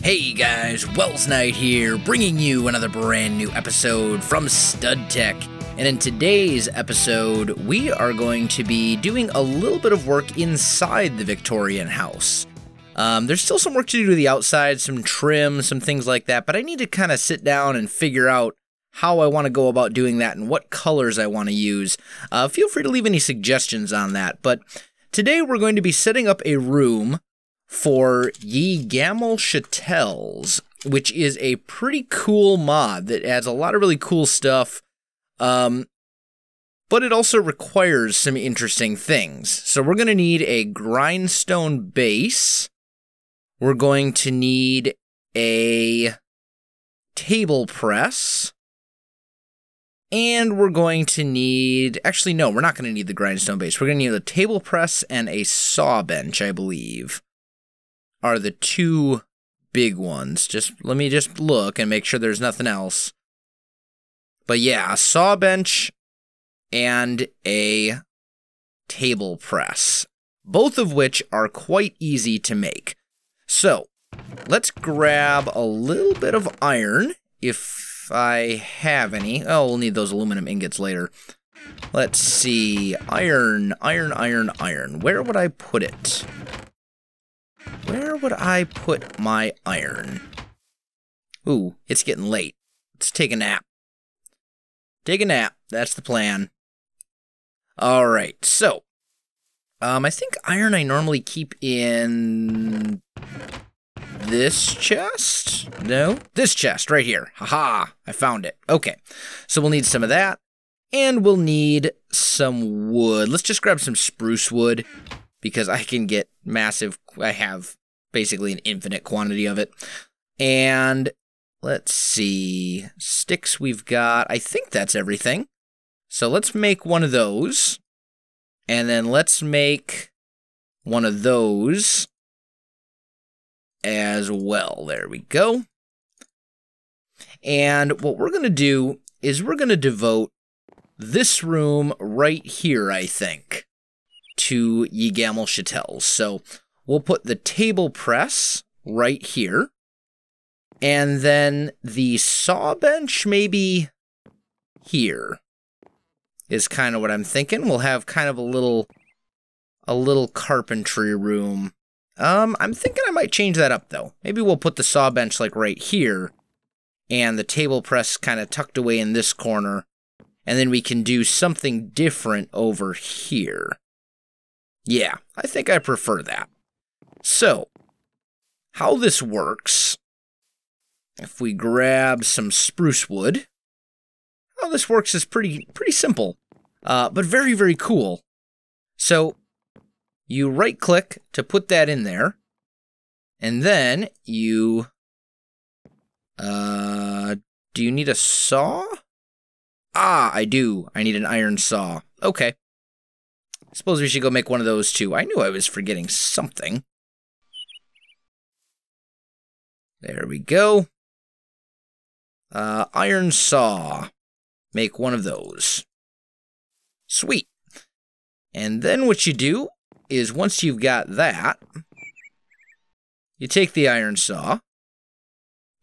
Hey guys, Welsknight here, bringing you another brand new episode from StudTech. And in today's episode, we are going to be doing a little bit of work inside the Victorian house. There's still some work to do to the outside, some trim, some things like that, but I need to kind of sit down and figure out how I want to go about doing that and what colors I want to use. Feel free to leave any suggestions on that, but today we're going to be setting up a room for Ye Gamol Chattels, which is a pretty cool mod that adds a lot of really cool stuff, but it also requires some interesting things. So we're going to need a grindstone base, we're going to need a table press, and we're going to need, actually no, we're not going to need the grindstone base, we're going to need a table press and a saw bench, I believe, are the two big ones. Let me look and make sure there's nothing else. But yeah, a saw bench and a table press, both of which are quite easy to make. So let's grab a little bit of iron, if I have any. Oh, we'll need those aluminum ingots later. Let's see, iron. Where would I put it? Where would I put my iron? Ooh, it's getting late. Let's take a nap. Take a nap. That's the plan. Alright, so I think iron I normally keep in this chest? No? This chest right here. Haha, I found it. Okay, so we'll need some of that, and we'll need some wood. Let's just grab some spruce wood, because I can get massive, I have basically an infinite quantity of it. And let's see, sticks we've got, I think that's everything. So let's make one of those, and then let's make one of those as well. There we go. And what we're going to do is we're going to devote this room right here, I think, to Ye Gamol Chattels. So we'll put the table press right here, and then the saw bench maybe here is kind of what I'm thinking. We'll have kind of a little carpentry room. I'm thinking I might change that up though. Maybe we'll put the saw bench like right here, and the table press kind of tucked away in this corner, and then we can do something different over here. Yeah, I think I prefer that. So, how this works, if we grab some spruce wood, how this works is pretty simple, but very, very cool. So, you right-click to put that in there, and then you, do you need a saw? Ah, I do. I need an iron saw. Okay. Suppose we should go make one of those too. I knew I was forgetting something. There we go. Iron saw. Make one of those. Sweet. And then what you do is once you've got that, you take the iron saw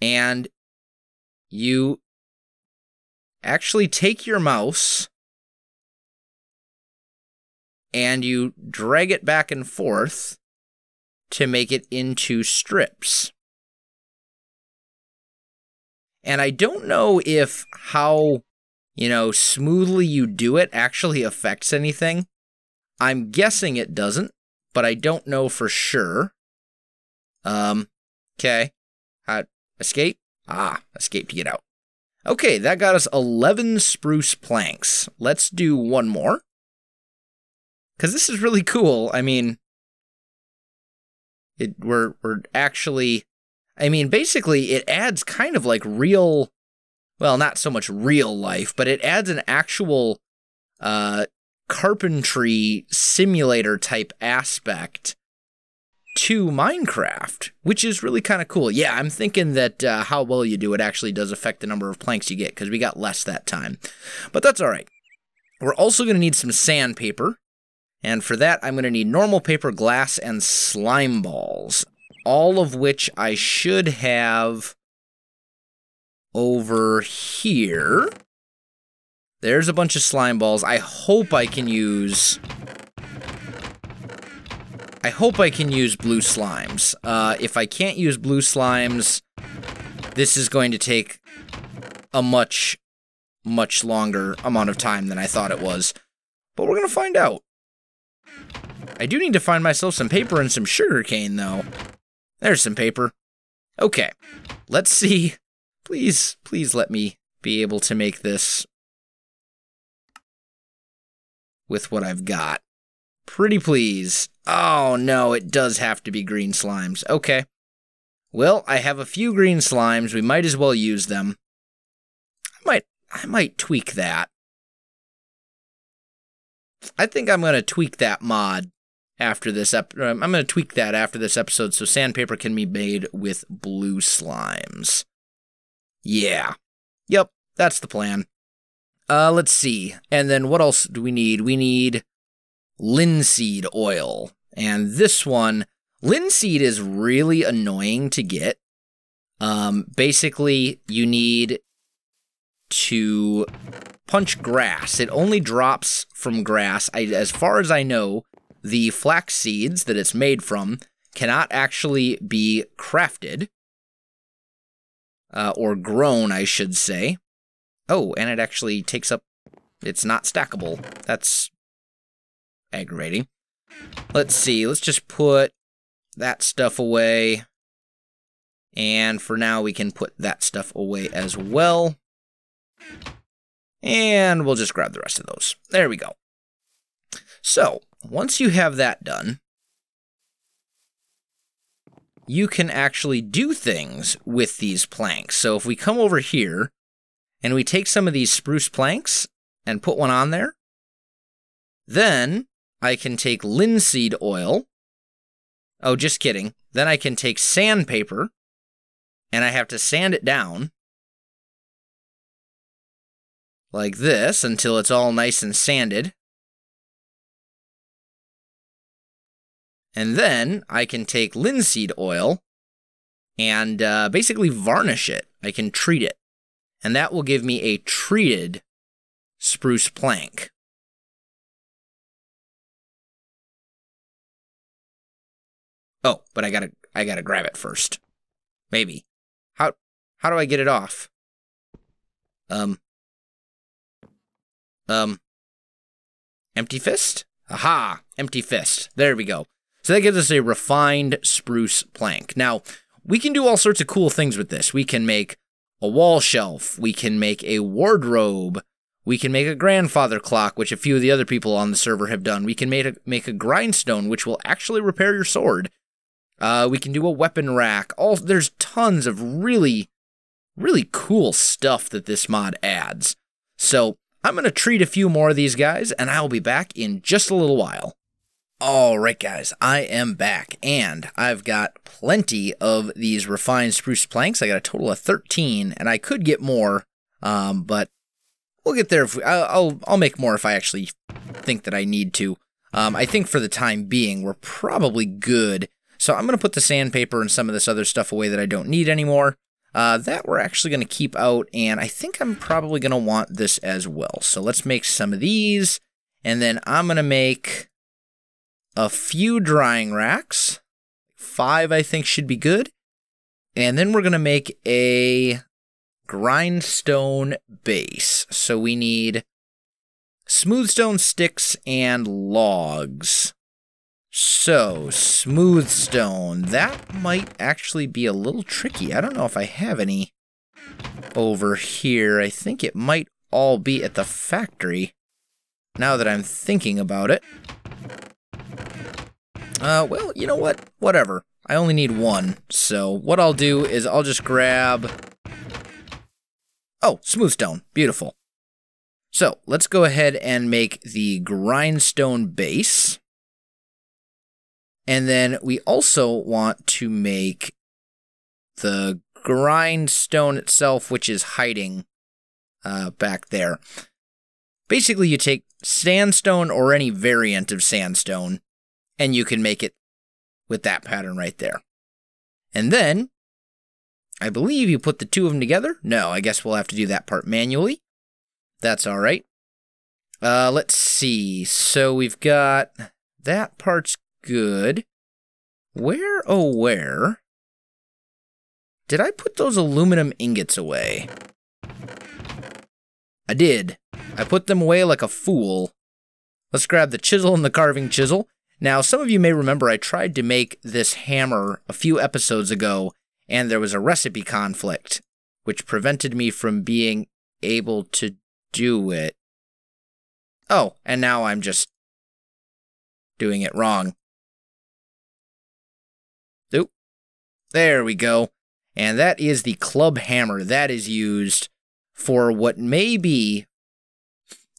and you actually take your mouse and you drag it back and forth to make it into strips. And I don't know if how, smoothly you do it actually affects anything. I'm guessing it doesn't, but I don't know for sure. Okay. Escape? Ah, escape to get out. Okay, that got us 11 spruce planks. Let's do one more, because this is really cool. I mean, we're actually, basically it adds kind of like real, well, not so much real life, but it adds an actual carpentry simulator type aspect to Minecraft, which is really kind of cool. Yeah, I'm thinking that how well you do it actually does affect the number of planks you get, because we got less that time. But that's all right. We're also going to need some sandpaper, and for that I'm going to need normal paper, glass, and slime balls. all of which I should have over here. There's a bunch of slime balls. I hope I can use blue slimes. If I can't use blue slimes, this is going to take a much longer amount of time than I thought it was. But we're going to find out. I do need to find myself some paper and some sugar cane, though. There's some paper. Okay, let's see. Please let me be able to make this with what I've got. Pretty please. Oh, no, it does have to be green slimes. Okay. Well, I have a few green slimes. We might as well use them. I might tweak that. I think I'm going to tweak that mod after this I'm going to tweak that after this episode so sandpaper can be made with blue slimes. Yeah. Yep, that's the plan. Let's see. And then what else do we need? We need linseed oil. And this one, linseed is really annoying to get. Basically, you need to punch grass. It only drops from grass. As far as I know, the flax seeds that it's made from cannot actually be crafted. Or grown, I should say. Oh, and it actually takes up... It's not stackable. That's aggravating. Let's see. Let's just put that stuff away. And for now, we can put that stuff away as well. And we'll just grab the rest of those. There we go. So, once you have that done, you can actually do things with these planks. So if we come over here, and we take some of these spruce planks and put one on there, then I can take linseed oil. Oh, just kidding. Then I can take sandpaper, and I have to sand it down like this until it's all nice and sanded. And then I can take linseed oil and basically varnish it. I can treat it. And that will give me a treated spruce plank. Oh, but I gotta grab it first. Maybe. How do I get it off? Empty fist? Aha! Empty fist. There we go. So that gives us a refined spruce plank. Now, we can do all sorts of cool things with this. We can make a wall shelf. We can make a wardrobe. We can make a grandfather clock, which a few of the other people on the server have done. We can make a grindstone, which will actually repair your sword. We can do a weapon rack. There's tons of really cool stuff that this mod adds. So I'm going to treat a few more of these guys, and I'll be back in just a little while. Alright guys, I am back, and I've got plenty of these refined spruce planks. I got a total of 13, and I could get more, but we'll get there. I'll make more if I actually think that I need to. I think for the time being, we're probably good. So I'm going to put the sandpaper and some of this other stuff away that I don't need anymore. That we're actually going to keep out, and I think I'm probably going to want this as well. So let's make some of these, and then I'm going to make a few drying racks. 5, I think, should be good. And then we're going to make a grindstone base. So we need smooth stone sticks and logs. So, smooth stone. That might actually be a little tricky. I don't know if I have any over here. I think it might all be at the factory, now that I'm thinking about it. Well, you know what? Whatever. I only need 1. So, what I'll do is I'll just grab... Oh, smooth stone. Beautiful. So, let's go ahead and make the grindstone base. And then we also want to make the grindstone itself, which is hiding back there. Basically, you take sandstone or any variant of sandstone, and you can make it with that pattern right there. And then, I believe you put the two of them together. No, I guess we'll have to do that part manually. That's all right. Let's see. So we've got that part's good. Where, oh, where did I put those aluminum ingots away? I did. I put them away like a fool. Let's grab the chisel and the carving chisel. Now, some of you may remember I tried to make this hammer a few episodes ago, and there was a recipe conflict, which prevented me from being able to do it. Oh, and now I'm just doing it wrong. Oop. There we go. And that is the club hammer that is used for what may be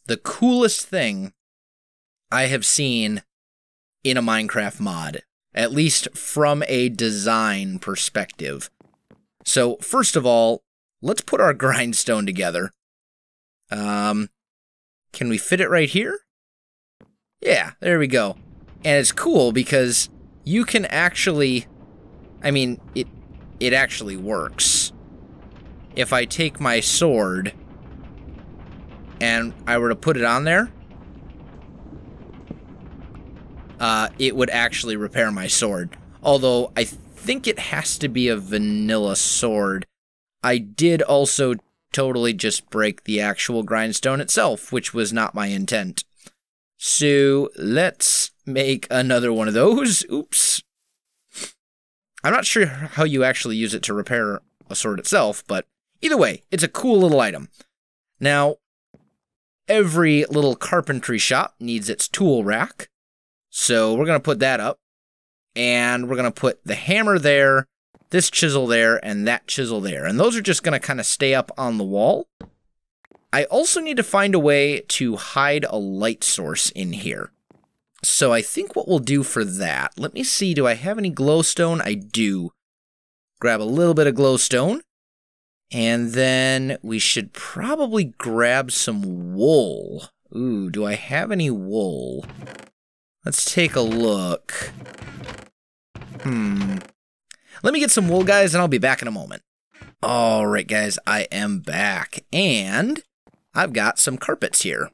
the coolest thing I have seen in a Minecraft mod, at least from a design perspective. So, first of all, let's put our grindstone together. Can we fit it right here? Yeah, there we go. And it's cool because you can actually, I mean, it actually works. If I take my sword and I were to put it on there, it would actually repair my sword. Although I think it has to be a vanilla sword. I did also totally just break the actual grindstone itself, which was not my intent. So let's make another one of those. Oops. I'm not sure how you actually use it to repair a sword itself, but either way, it's a cool little item. Now, every little carpentry shop needs its tool rack. So we're going to put that up, and we're going to put the hammer there, this chisel there, and that chisel there. And those are just going to kind of stay up on the wall. I also need to find a way to hide a light source in here. So I think what we'll do for that, let me see, do I have any glowstone? I do. Grab a little bit of glowstone, and then we should probably grab some wool. Ooh, do I have any wool? Let's take a look. Let me get some wool, guys, and I'll be back in a moment. All right, guys, I am back, and I've got some carpets here.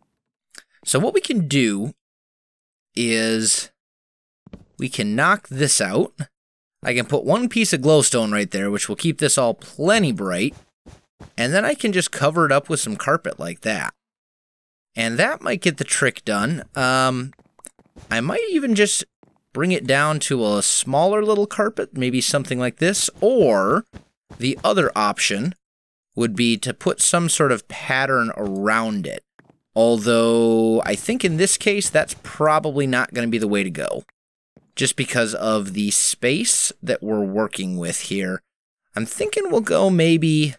So what we can do is we can knock this out. I can put one piece of glowstone right there, which will keep this all plenty bright, and then I can just cover it up with some carpet like that. And that might get the trick done. I might even just bring it down to a smaller little carpet, maybe something like this, or the other option would be to put some sort of pattern around it. Although, I think in this case, that's probably not going to be the way to go, just because of the space that we're working with here. I'm thinking we'll go maybe,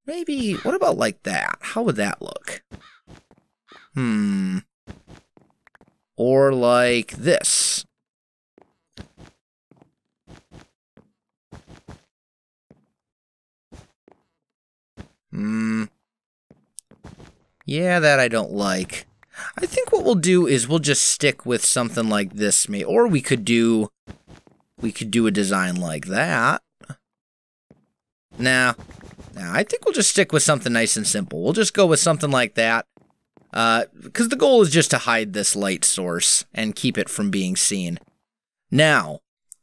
what about like that? How would that look? Or like this. Yeah, that I don't like. I think what we'll do is we'll just stick with something like this, or we could do a design like that. Nah, I think we'll just stick with something nice and simple. We'll just go with something like that. Because the goal is just to hide this light source and keep it from being seen. Now,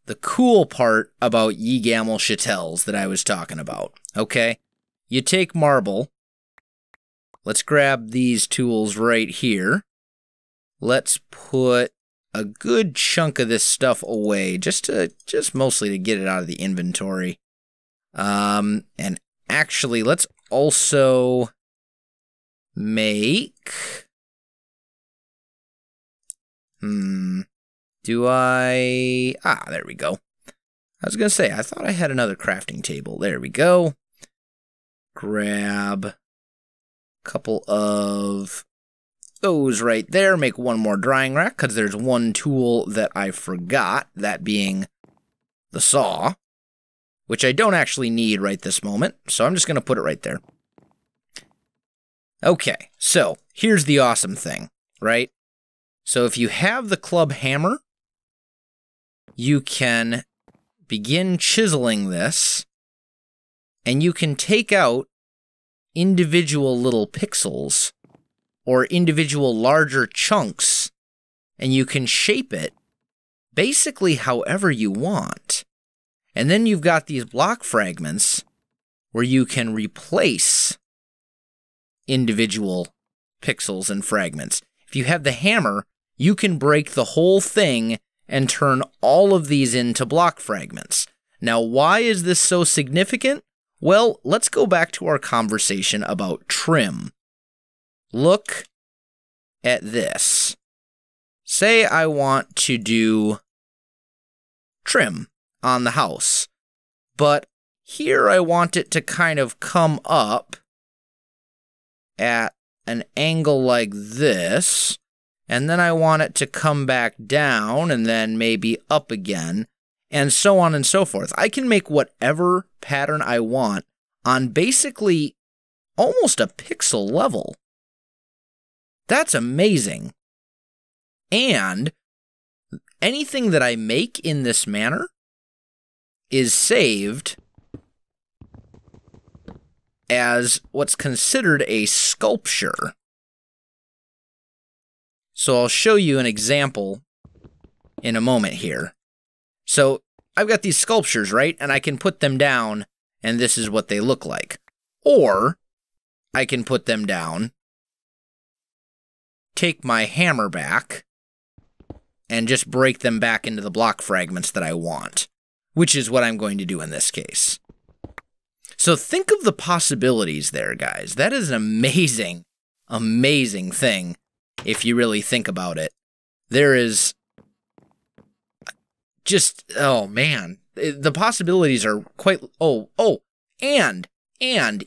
the cool part about Ye Gamol Chattels that I was talking about, okay? You take marble. Let's grab these tools right here. Let's put a good chunk of this stuff away, just mostly to get it out of the inventory. And actually, let's also make... Do I... there we go. I was going to say, I thought I had another crafting table. There we go. Grab a couple of those right there. Make one more drying rack, because there's one tool that I forgot, that being the saw, which I don't actually need right this moment, so I'm just going to put it right there. Okay, so here's the awesome thing, right? So if you have the club hammer, you can begin chiseling this, and you can take out individual little pixels or individual larger chunks, and you can shape it basically however you want. And then you've got these block fragments where you can replace individual pixels and fragments. If you have the hammer, you can break the whole thing and turn all of these into block fragments. Now, why is this so significant? Well, let's go back to our conversation about trim. Look at this. Say I want to do trim on the house, but here I want it to kind of come up at an angle like this, and then I want it to come back down and then maybe up again, and so on and so forth. I can make whatever pattern I want on basically almost a pixel level. That's amazing. And anything that I make in this manner is saved as what's considered a sculpture. So I'll show you an example in a moment here. So I've got these sculptures, right? And I can put them down, and this is what they look like. Or I can put them down, take my hammer back, and just break them back into the block fragments that I want, which is what I'm going to do in this case. So think of the possibilities there, guys. That is an amazing, amazing thing if you really think about it. There is just, oh man, the possibilities are quite, and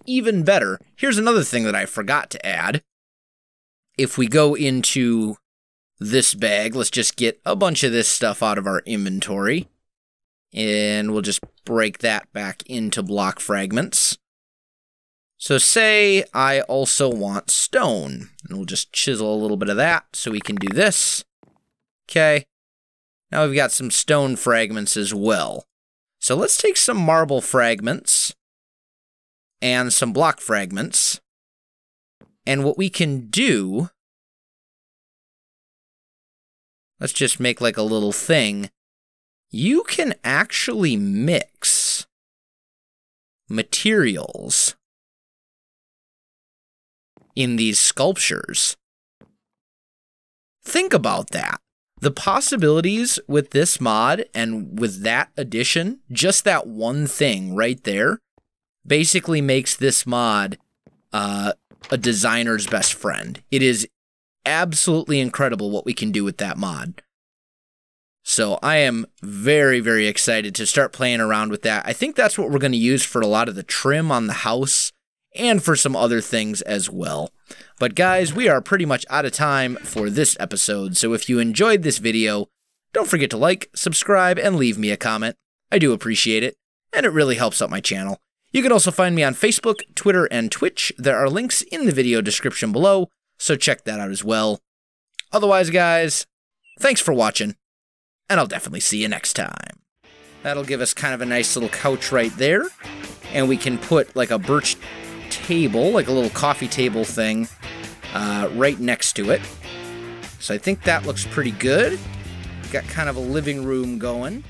even better, here's another thing that I forgot to add. If we go into this bag, let's just get a bunch of this stuff out of our inventory, and we'll just break that back into block fragments. So say I also want stone, and we'll just chisel a little bit of that so we can do this. Okay, now we've got some stone fragments as well. So let's take some marble fragments and some block fragments, and what we can do, let's just make like a little thing. You can actually mix materials in these sculptures. Think about that. The possibilities with this mod and with that addition, just that one thing right there, basically makes this mod a designer's best friend. It is absolutely incredible what we can do with that mod. So I am very, very excited to start playing around with that. I think that's what we're going to use for a lot of the trim on the house and for some other things as well. But guys, we are pretty much out of time for this episode. So if you enjoyed this video, don't forget to like, subscribe, and leave me a comment. I do appreciate it, and it really helps out my channel. You can also find me on Facebook, Twitter, and Twitch. There are links in the video description below, so check that out as well. Otherwise, guys, thanks for watching, and I'll definitely see you next time. That'll give us kind of a nice little couch right there, and we can put like a birch table, like a little coffee table thing, right next to it. So I think that looks pretty good. Got kind of a living room going.